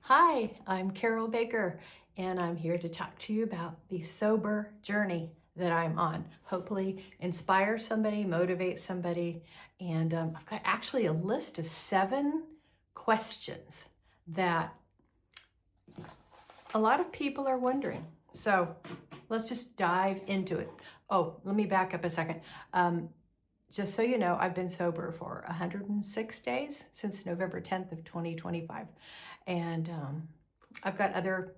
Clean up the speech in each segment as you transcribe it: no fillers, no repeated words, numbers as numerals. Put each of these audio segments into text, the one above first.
Hi, I'm Carol Baker, and I'm here to talk to you about the sober journey that I'm on. Hopefully, inspire somebody, motivate somebody. And I've got actually a list of 7 questions that a lot of people are wondering. So let's just dive into it. Oh, let me back up a second. Just so you know, I've been sober for 106 days since November 10th of 2025. And I've got other,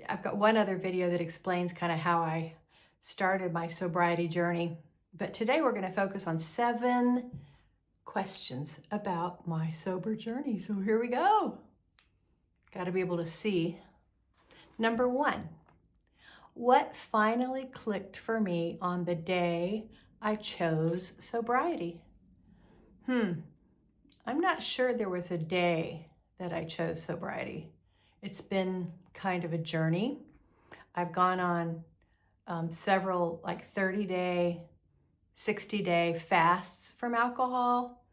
I've got one other video that explains kind of how I started my sobriety journey. But today we're going to focus on 7 questions about my sober journey. So here we go. Got to be able to see. Number 1, what finally clicked for me on the day I chose sobriety? I'm not sure there was a day that I chose sobriety. It's been kind of a journey. I've gone on several 30-day, 60-day fasts from alcohol.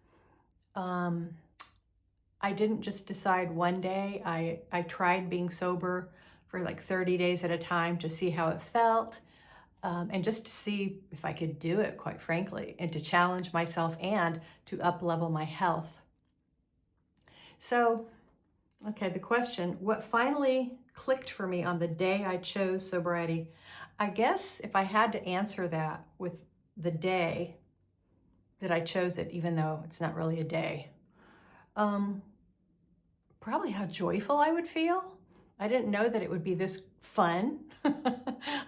I didn't just decide one day. I tried being sober for 30 days at a time to see how it felt. And just to see if I could do it, quite frankly, and to challenge myself and to up-level my health. So, okay, the question, what finally clicked for me on the day I chose sobriety? I guess if I had to answer that with the day that I chose it, even though it's not really a day, probably how joyful I would feel. I didn't know that it would be this fun.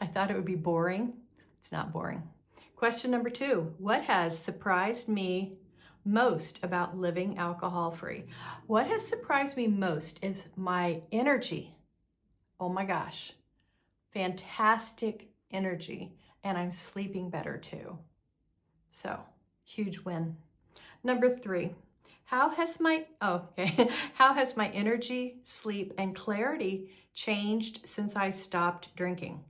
I thought it would be boring. It's not boring. Question number 2, what has surprised me most about living alcohol-free? What has surprised me most is my energy. Oh my gosh, fantastic energy, and I'm sleeping better too. So, huge win. Number 3, how has my how has my energy, sleep, and clarity changed since I stopped drinking?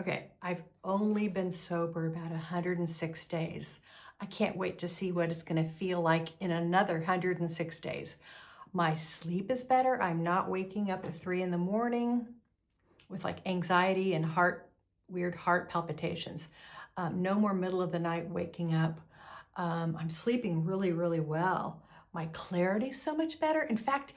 Okay, I've only been sober about 106 days. I can't wait to see what it's going to feel like in another 106 days. My sleep is better. I'm not waking up at 3 in the morning with anxiety and weird heart palpitations. No more middle of the night waking up. I'm sleeping really, really well. My clarity's so much better. In fact,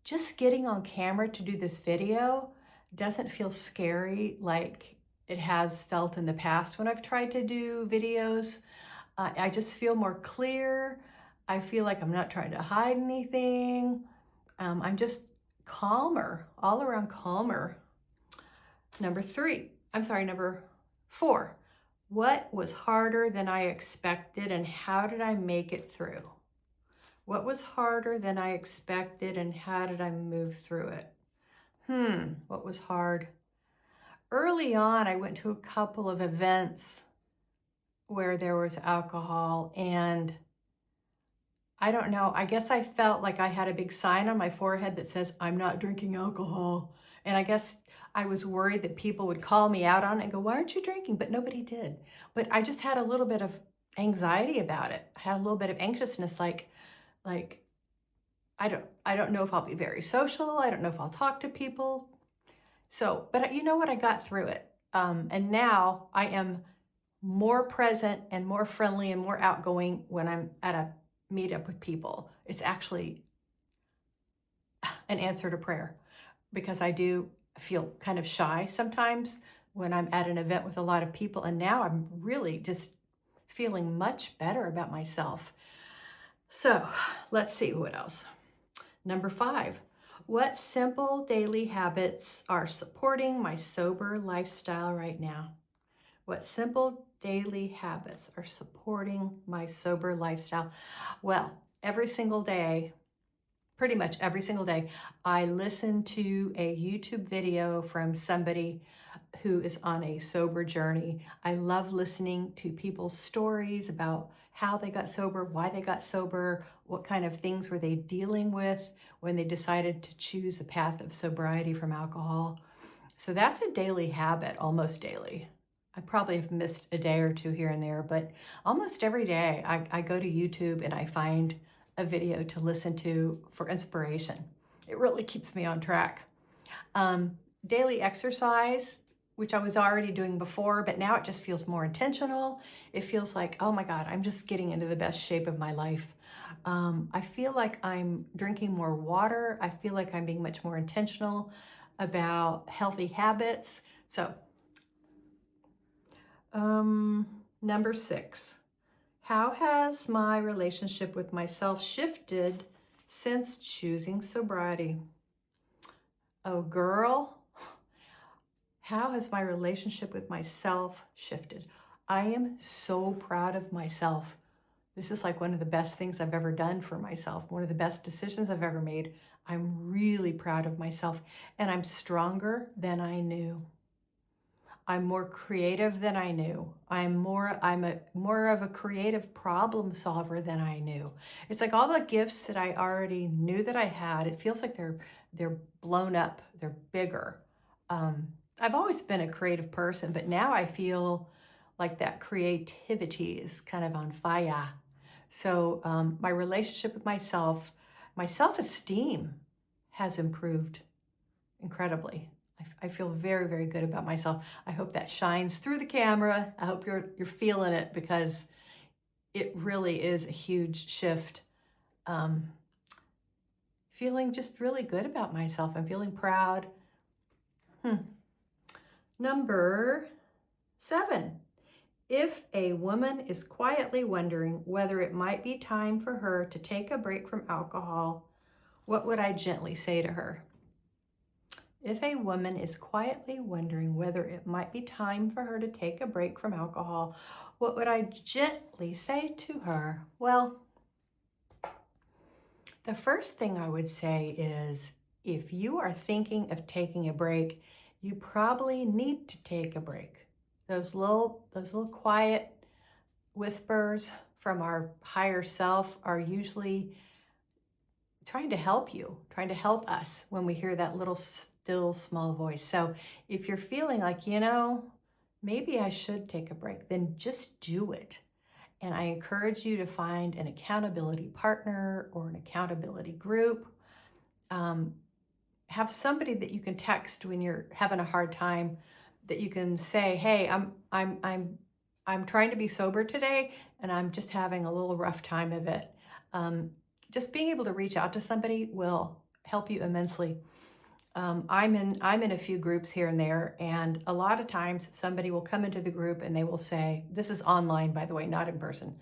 just getting on camera to do this video doesn't feel scary like it has felt in the past when I've tried to do videos. I just feel more clear. I feel like I'm not trying to hide anything. I'm just calmer, all around calmer. Number 4. What was harder than I expected and how did I make it through? What was harder than I expected and how did I move through it? What was hard? Early on, I went to a couple of events where there was alcohol, and I don't know, I guess I felt like I had a big sign on my forehead that says, I'm not drinking alcohol. And I guess I was worried that people would call me out on it and go, why aren't you drinking? But nobody did. But I just had a little bit of anxiety about it. I had a little bit of anxiousness, like I don't know if I'll be very social. I don't know if I'll talk to people. So, but you know what? I got through it. And now I am more present and more friendly and more outgoing when I'm at a meetup with people. It's actually an answer to prayer because I do feel kind of shy sometimes when I'm at an event with a lot of people. And now I'm really just feeling much better about myself. So let's see what else. Number 5, what simple daily habits are supporting my sober lifestyle right now? What simple daily habits are supporting my sober lifestyle? Well, every single day, pretty much every single day, I listen to a YouTube video from somebody who is on a sober journey. I love listening to people's stories about how they got sober, why they got sober, what kind of things were they dealing with when they decided to choose a path of sobriety from alcohol. So that's a daily habit, almost daily. I probably have missed a day or 2 here and there, but almost every day I go to YouTube and I find a video to listen to for inspiration. It really keeps me on track. Daily exercise, which I was already doing before, but now it just feels more intentional. It feels like, oh my God, I'm just getting into the best shape of my life. I feel like I'm drinking more water. I feel like I'm being much more intentional about healthy habits. So, number 6, how has my relationship with myself shifted since choosing sobriety? Oh, girl, how has my relationship with myself shifted? I am so proud of myself. This is like one of the best things I've ever done for myself, one of the best decisions I've ever made. I'm really proud of myself, and I'm stronger than I knew. I'm more creative than I knew. I'm more of a creative problem solver than I knew. It's like all the gifts that I already knew that I had, it feels like they're blown up, they're bigger. I've always been a creative person, but now I feel like that creativity is kind of on fire. So my relationship with myself, my self-esteem has improved incredibly. I feel very, very good about myself. I hope that shines through the camera. I hope you're feeling it, because it really is a huge shift. Feeling just really good about myself. I'm feeling proud. Number 7. If a woman is quietly wondering whether it might be time for her to take a break from alcohol, what would I gently say to her? If a woman is quietly wondering whether it might be time for her to take a break from alcohol, what would I gently say to her? Well, the first thing I would say is, if you are thinking of taking a break, you probably need to take a break. Those little quiet whispers from our higher self are usually trying to help you, trying to help us when we hear that little still small voice. So if you're feeling like, maybe I should take a break, then just do it. And I encourage you to find an accountability partner or an accountability group. Have somebody that you can text when you're having a hard time, that you can say, hey, I'm trying to be sober today, and I'm just having a little rough time of it. Just being able to reach out to somebody will help you immensely. I'm in a few groups here and there, and a lot of times somebody will come into the group and they will say, this is online, by the way, not in person.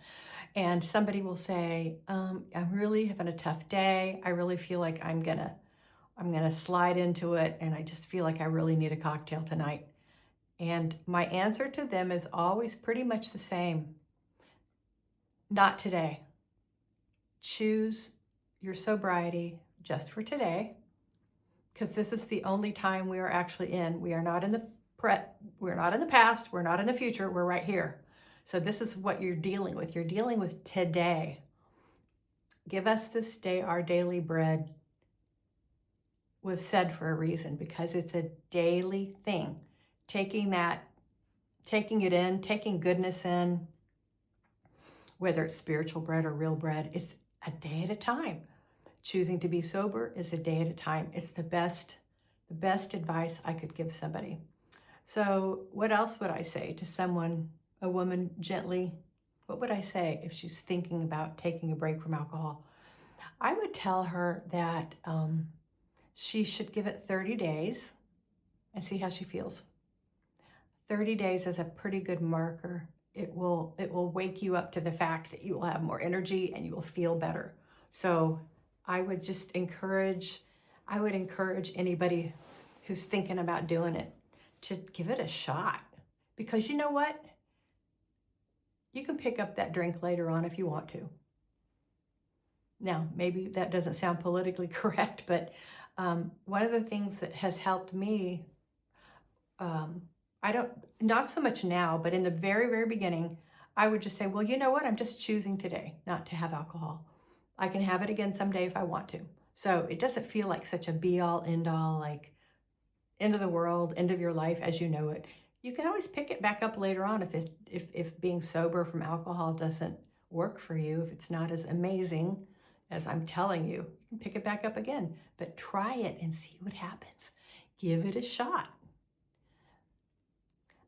And somebody will say, I'm really having a tough day. I really feel like I'm gonna slide into it, and I just feel like I really need a cocktail tonight. And my answer to them is always pretty much the same. Not today. Choose your sobriety just for today, because this is the only time we are actually in. We are not in the we're not in the past, we're not in the future, we're right here. So this is what you're dealing with. You're dealing with today. Give us this day our daily bread was said for a reason, because it's a daily thing. Taking it in, taking goodness in, whether it's spiritual bread or real bread, it's a day at a time. Choosing to be sober is a day at a time. It's the best advice I could give somebody. So what else would I say to someone, a woman, gently? What would I say if she's thinking about taking a break from alcohol? I would tell her that she should give it 30 days and see how she feels. 30 days is a pretty good marker. It will wake you up to the fact that you will have more energy and you will feel better. So I would encourage anybody who's thinking about doing it to give it a shot, because you know what? You can pick up that drink later on if you want to. Now, maybe that doesn't sound politically correct, but one of the things that has helped me, not so much now, but in the very, very beginning, I would just say, well, you know what? I'm just choosing today not to have alcohol. I can have it again someday if I want to. So it doesn't feel like such a be all, end all, like end of the world, end of your life as you know it. You can always pick it back up later on if being sober from alcohol doesn't work for you, if it's not as amazing As I'm telling you, you can pick it back up again, but try it and see what happens. Give it a shot.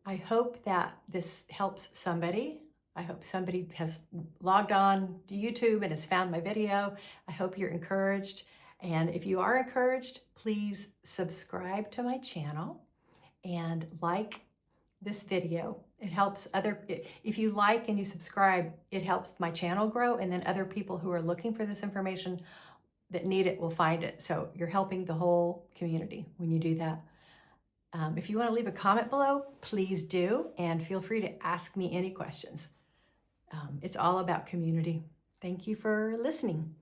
I hope that this helps somebody. I hope somebody has logged on to YouTube and has found my video. I hope you're encouraged. And if you are encouraged, please subscribe to my channel and like this video. It helps if you like and you subscribe, it helps my channel grow, and then other people who are looking for this information that need it will find it. So you're helping the whole community when you do that. If you want to leave a comment below, please do, and feel free to ask me any questions. It's all about community. Thank you for listening.